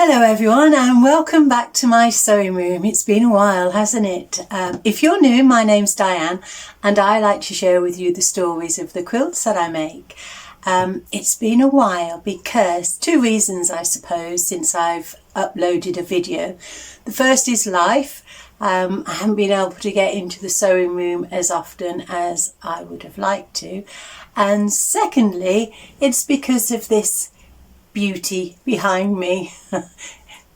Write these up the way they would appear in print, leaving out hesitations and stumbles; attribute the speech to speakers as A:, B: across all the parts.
A: Hello everyone and welcome back to my sewing room. It's been a while, hasn't it? If you're new, my name's Diane and I like to share with you the stories of the quilts that I make. It's been a while because two reasons, I suppose, since I've uploaded a video. The first is life. I haven't been able to get into the sewing room as often as I would have liked to. And secondly, it's because of this beauty behind me. The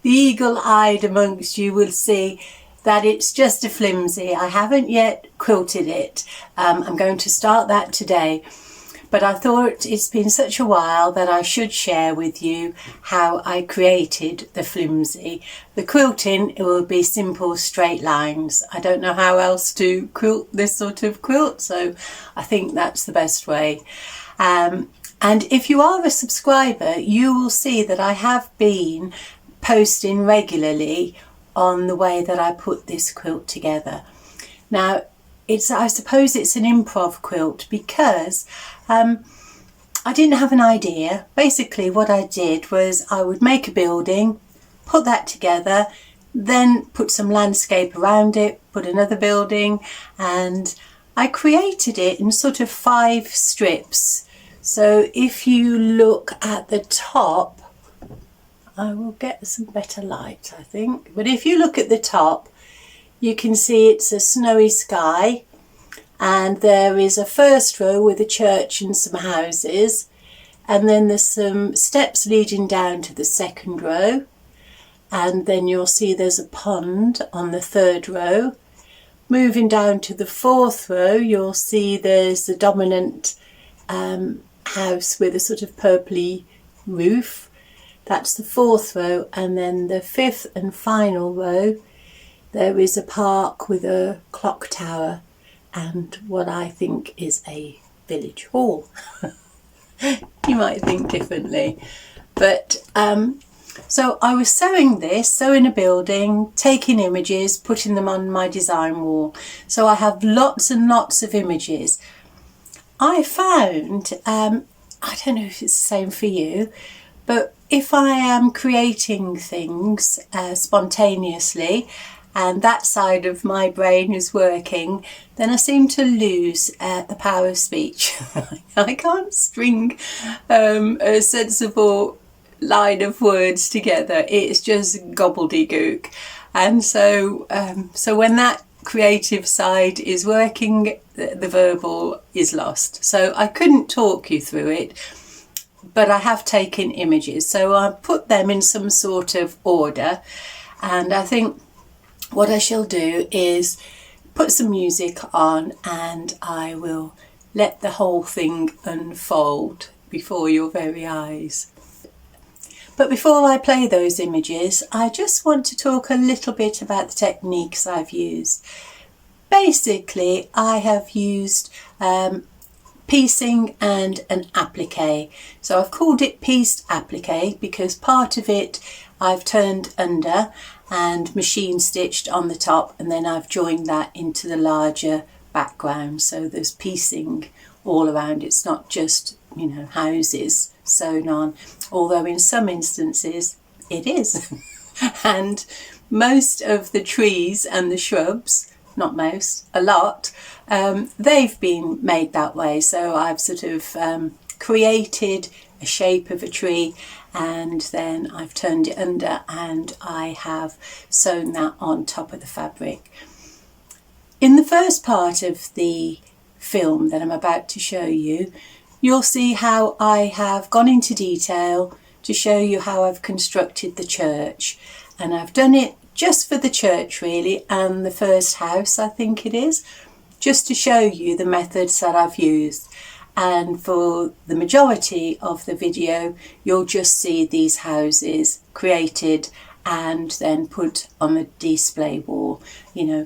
A: eagle-eyed amongst you will see that it's just a flimsy. I haven't yet quilted it. I'm going to start that today, but I thought it's been such a while that I should share with you how I created the flimsy. The quilting, it will be simple straight lines. I don't know how else to quilt this sort of quilt, so I think that's the best way. And if you are a subscriber, you will see that I have been posting regularly on the way that I put this quilt together. Now, I suppose it's an improv quilt because I didn't have an idea. Basically, what I did was I would make a building, put that together, then put some landscape around it, put another building, and I created it in sort of 5 strips. So if you look at the top, I will get some better light, I think. But if you look at the top, you can see it's a snowy sky. And there is a first row with a church and some houses. And then there's some steps leading down to the second row. And then you'll see there's a pond on the third row. Moving down to the fourth row, you'll see there's the dominant house with a sort of purpley roof. That's the fourth row, and then the fifth and final row there is a park with a clock tower and what I think is a village hall. You might think differently, but so I was sewing a building, taking images, putting them on my design wall, so I have lots and lots of images. I found, I don't know if it's the same for you, but if I am creating things spontaneously and that side of my brain is working, then I seem to lose the power of speech. I can't string a sensible line of words together. It's just gobbledygook. And so when that creative side is working, the verbal is lost. So I couldn't talk you through it, but I have taken images. So I put them in some sort of order, and I think what I shall do is put some music on and I will let the whole thing unfold before your very eyes. But before I play those images, I just want to talk a little bit about the techniques I've used. Basically, I have used piecing and an applique. So I've called it pieced applique because part of it I've turned under and machine stitched on the top, and then I've joined that into the larger background. So there's piecing all around. It's not just, houses sewn on, although in some instances it is. And most of the trees and the shrubs, not most, a lot, they've been made that way. So I've sort of created a shape of a tree and then I've turned it under and I have sewn that on top of the fabric. In the first part of the film that I'm about to show you, you'll see how I have gone into detail to show you how I've constructed the church. And I've done it just for the church really, and the first house I think it is, just to show you the methods that I've used. And for the majority of the video, you'll just see these houses created and then put on the display wall,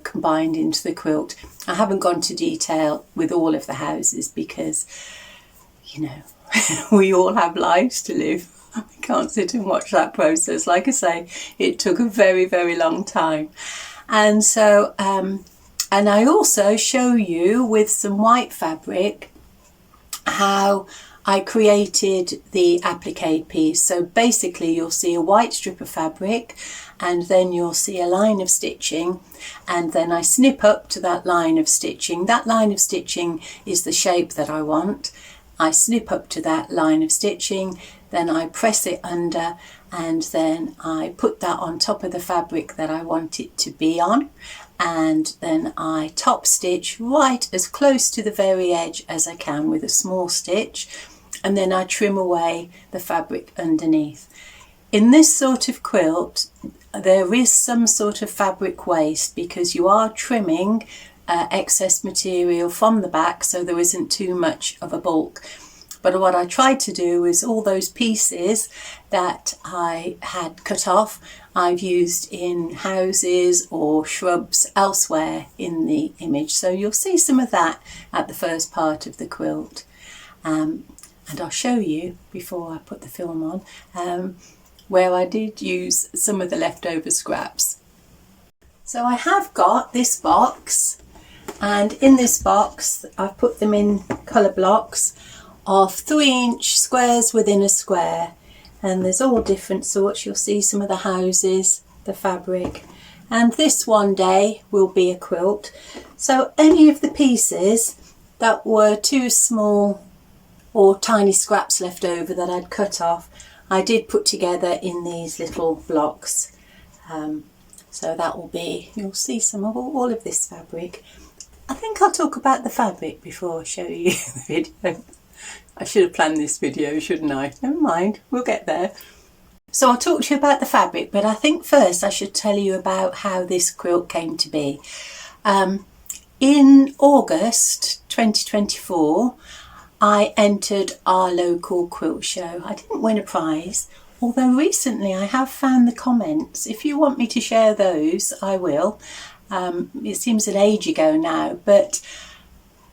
A: combined into the quilt. I haven't gone to detail with all of the houses because we all have lives to live. We can't sit and watch that process. Like I say, it took a very, very long time. And so, and I also show you with some white fabric how I created the applique piece. So basically you'll see a white strip of fabric, and then you'll see a line of stitching, and then I snip up to that line of stitching. That line of stitching is the shape that I want. I snip up to that line of stitching, then I press it under, and then I put that on top of the fabric that I want it to be on, and then I top stitch right as close to the very edge as I can with a small stitch, and then I trim away the fabric underneath. In this sort of quilt, there is some sort of fabric waste because you are trimming excess material from the back, so there isn't too much of a bulk. But what I tried to do is all those pieces that I had cut off, I've used in houses or shrubs elsewhere in the image. So you'll see some of that at the first part of the quilt. And I'll show you, before I put the film on, where I did use some of the leftover scraps. So I have got this box, and in this box I've put them in colour blocks of 3-inch squares within a square, and there's all different sorts. You'll see some of the houses, the fabric, and this one day will be a quilt. So any of the pieces that were too small or tiny scraps left over that I'd cut off, I did put together in these little blocks. So that will be, you'll see some of all of this fabric. I think I'll talk about the fabric before I show you the video. I should have planned this video, shouldn't I? Never mind, we'll get there. So I'll talk to you about the fabric, but I think first I should tell you about how this quilt came to be. In August 2024, I entered our local quilt show. I didn't win a prize, although recently I have found the comments. If you want me to share those, I will. It seems an age ago now, but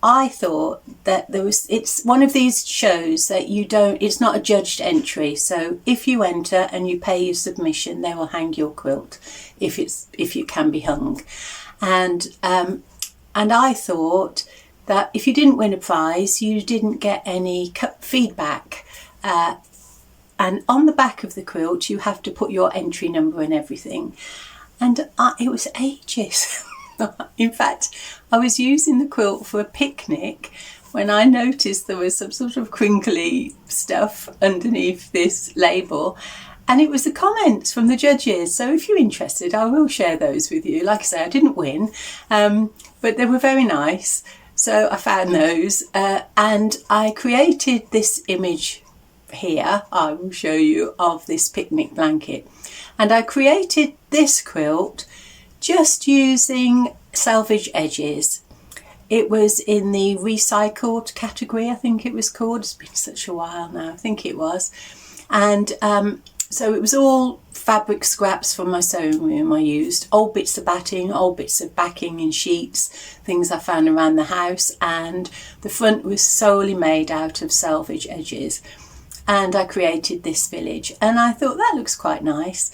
A: I thought that it's one of these shows that it's not a judged entry. So if you enter and you pay your submission, they will hang your quilt if it can be hung. And I thought that if you didn't win a prize, you didn't get any feedback. And on the back of the quilt, you have to put your entry number and everything. And it was ages. In fact, I was using the quilt for a picnic when I noticed there was some sort of crinkly stuff underneath this label. And it was the comments from the judges. So if you're interested, I will share those with you. Like I say, I didn't win, but they were very nice. So I found those and I created this image here, I will show you, of this picnic blanket. And I created this quilt just using salvage edges. It was in the recycled category, I think it was called. It's been such a while now, I think it was. And so it was all fabric scraps from my sewing room I used. Old bits of batting, old bits of backing and sheets, things I found around the house, and the front was solely made out of salvage edges. And I created this village, and I thought that looks quite nice.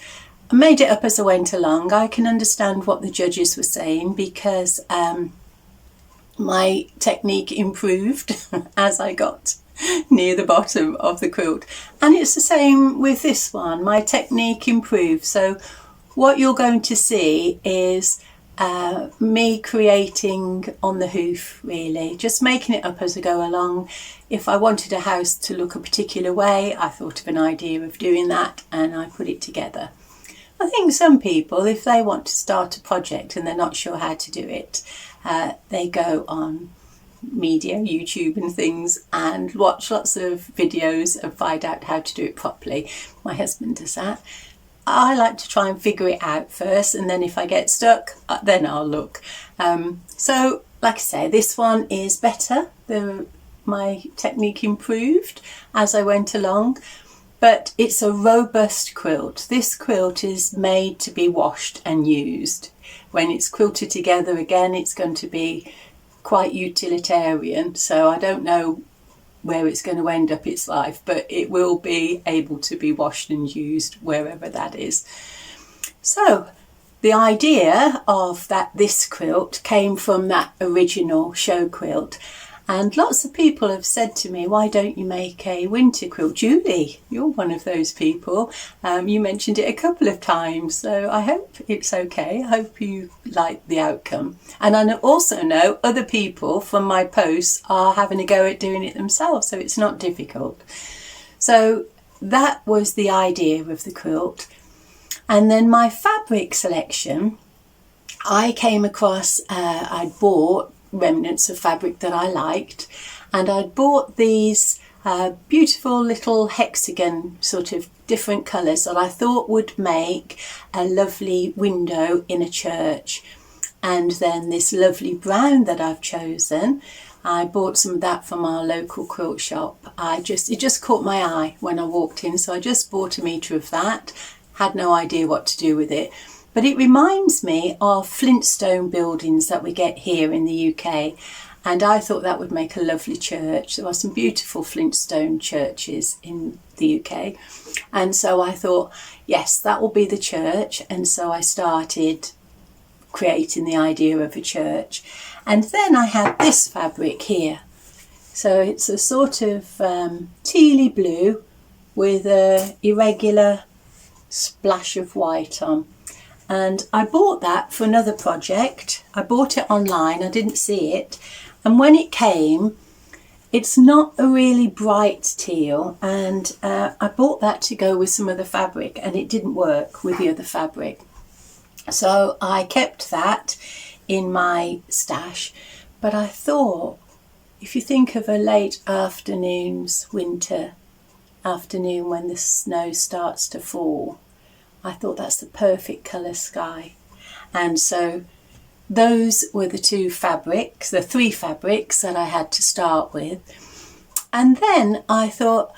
A: I made it up as I went along. I can understand what the judges were saying because my technique improved as I got near the bottom of the quilt, and it's the same with this one. My technique improved, so what you're going to see is me creating on the hoof, really just making it up as I go along. If I wanted a house to look a particular way, I thought of an idea of doing that and I put it together. I think some people, if they want to start a project and they're not sure how to do it, they go on media, YouTube and things, and watch lots of videos and find out how to do it properly. My husband does that. I like to try and figure it out first, and then if I get stuck, then I'll look. So like I say, this one is better. My technique improved as I went along, but it's a robust quilt. This quilt is made to be washed and used. When it's quilted together again, it's going to be quite utilitarian, so I don't know where it's going to end up its life, but it will be able to be washed and used wherever that is. So the idea of this quilt came from that original show quilt, And lots of people have said to me, why don't you make a winter quilt? Julie, you're one of those people. You mentioned it a couple of times, so I hope it's okay. I hope you like the outcome. And I also know other people from my posts are having a go at doing it themselves, so it's not difficult. So that was the idea of the quilt. And then my fabric selection, I came across, I'd bought remnants of fabric that I liked, and I'd bought these beautiful little hexagon sort of different colours that I thought would make a lovely window in a church. And then this lovely brown that I've chosen, I bought some of that from our local quilt shop. It just caught my eye when I walked in, so I just bought a metre of that. Had no idea what to do with it. But it reminds me of Flintstone buildings that we get here in the UK. And I thought that would make a lovely church. There are some beautiful Flintstone churches in the UK. And so I thought, yes, that will be the church. And so I started creating the idea of a church. And then I had this fabric here. So it's a sort of tealy blue with a irregular splash of white on. And I bought that for another project. I bought it online, I didn't see it. And when it came, it's not a really bright teal. And I bought that to go with some of the fabric, and it didn't work with the other fabric. So I kept that in my stash. But I thought, if you think of a late winter afternoon when the snow starts to fall, I thought that's the perfect colour sky. And so those were the three fabrics that I had to start with. And then I thought,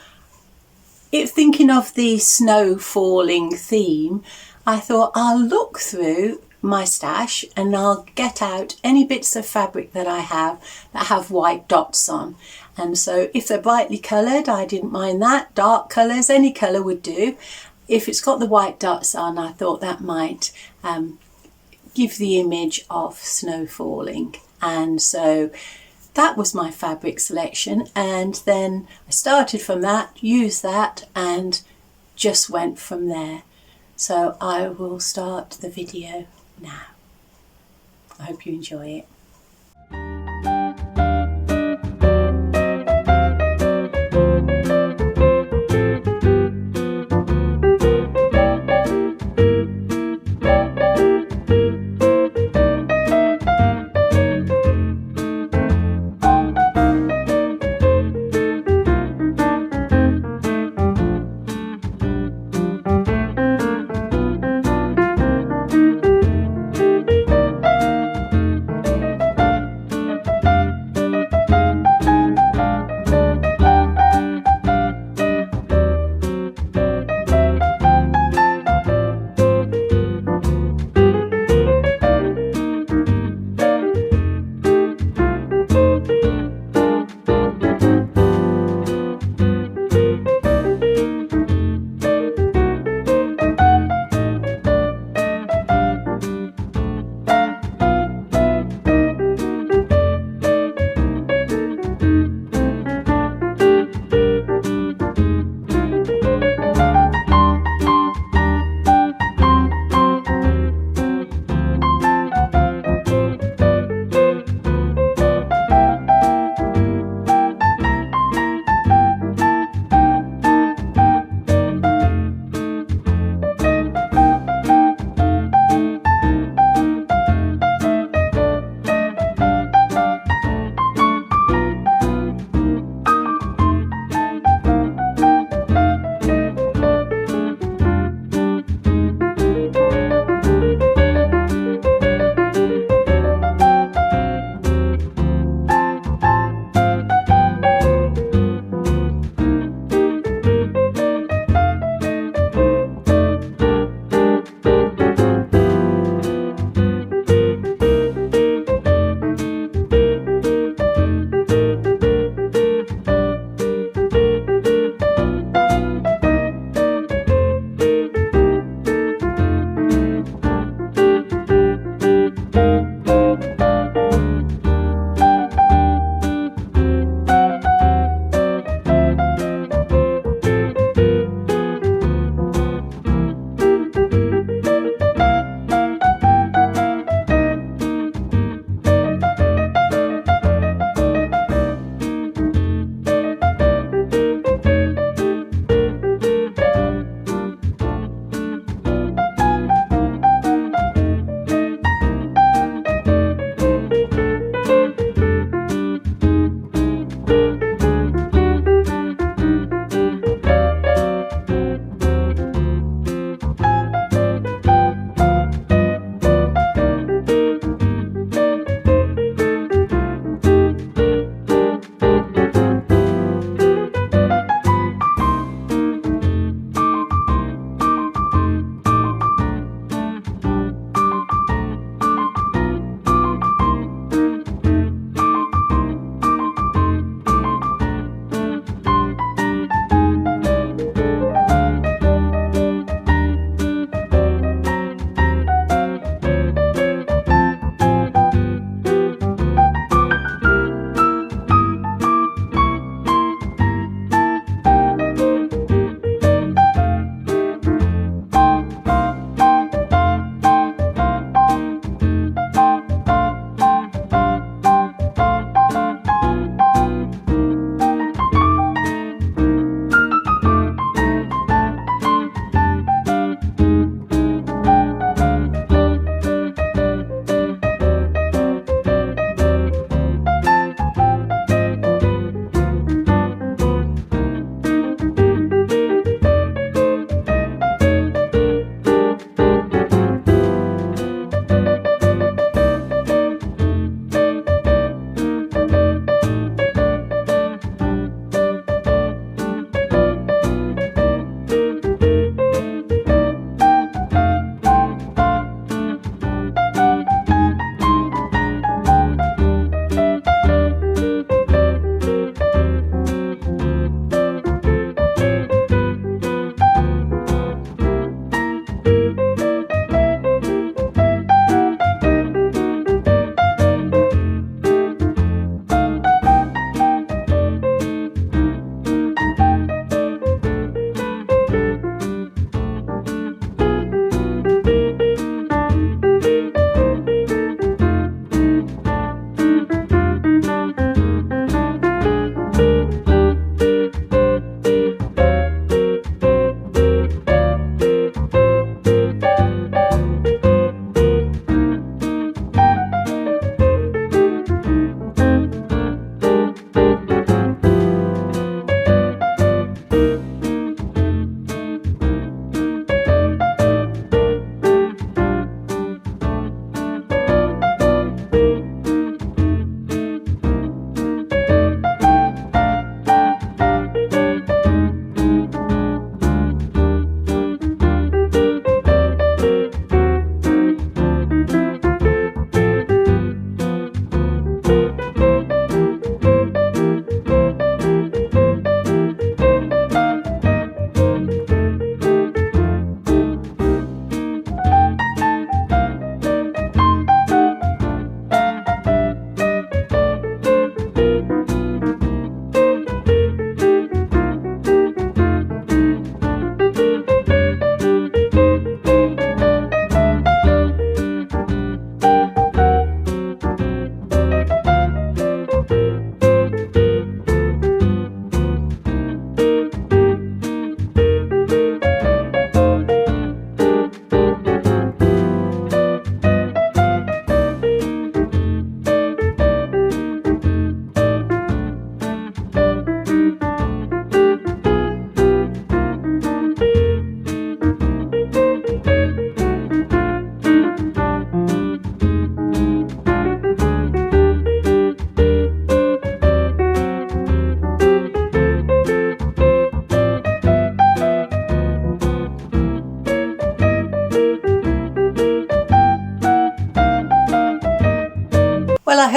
A: thinking of the snow falling theme, I thought I'll look through my stash and I'll get out any bits of fabric that I have that have white dots on. And so if they're brightly coloured, I didn't mind that. Dark colours, any colour would do. If it's got the white dots on, I thought that might give the image of snow falling. And so that was my fabric selection. And then I started from that, used that, and just went from there. So I will start the video now. I hope you enjoy it.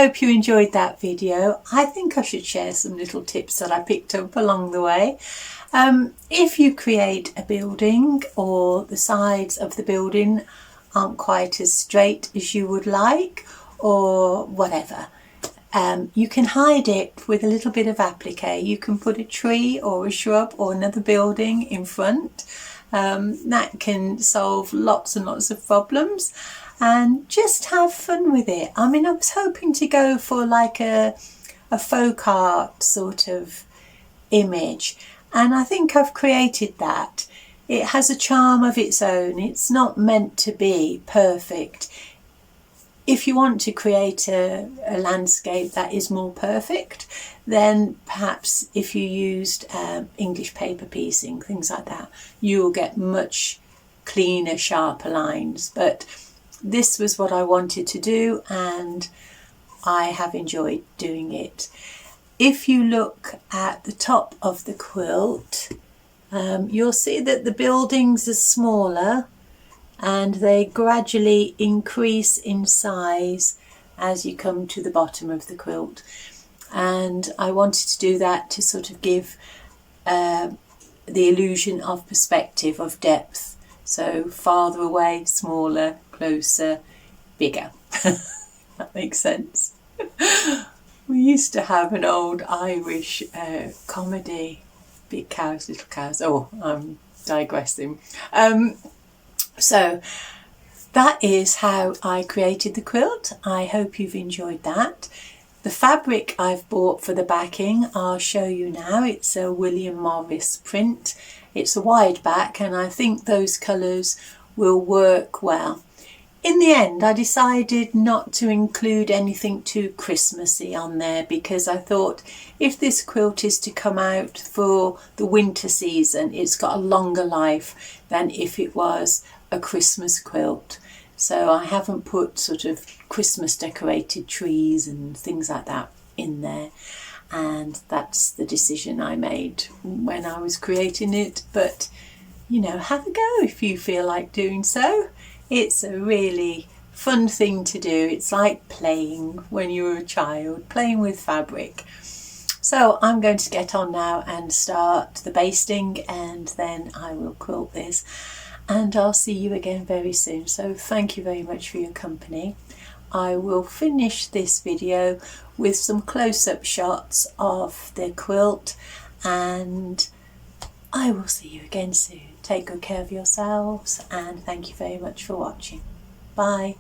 A: hope you enjoyed that video. I think I should share some little tips that I picked up along the way. If you create a building or the sides of the building aren't quite as straight as you would like, or whatever, you can hide it with a little bit of applique. You can put a tree or a shrub or another building in front. That can solve lots and lots of problems, and just have fun with it. I mean, I was hoping to go for like a folk art sort of image, and I think I've created that. It has a charm of its own. It's not meant to be perfect. If you want to create a landscape that is more perfect, then perhaps if you used English paper piecing, things like that, you will get much cleaner, sharper lines. But this was what I wanted to do, and I have enjoyed doing it. If you look at the top of the quilt, you'll see that the buildings are smaller, and they gradually increase in size as you come to the bottom of the quilt. And I wanted to do that to sort of give the illusion of perspective, of depth. So farther away, smaller, closer, bigger. That makes sense. We used to have an old Irish comedy, Big Cows, Little Cows. Oh, I'm digressing. So that is how I created the quilt. I hope you've enjoyed that. The fabric I've bought for the backing, I'll show you now. It's a William Morris print. It's a wide back, and I think those colours will work well. In the end, I decided not to include anything too Christmassy on there, because I thought if this quilt is to come out for the winter season, it's got a longer life than if it was a Christmas quilt. So I haven't put sort of Christmas decorated trees and things like that in there, and that's the decision I made when I was creating it. But you know, have a go if you feel like doing so. It's a really fun thing to do. It's like playing when you were a child, playing with fabric. So I'm going to get on now and start the basting, and then I will quilt this. And I'll see you again very soon. So thank you very much for your company. I will finish this video with some close-up shots of the quilt, and I will see you again soon. Take good care of yourselves, and thank you very much for watching. Bye.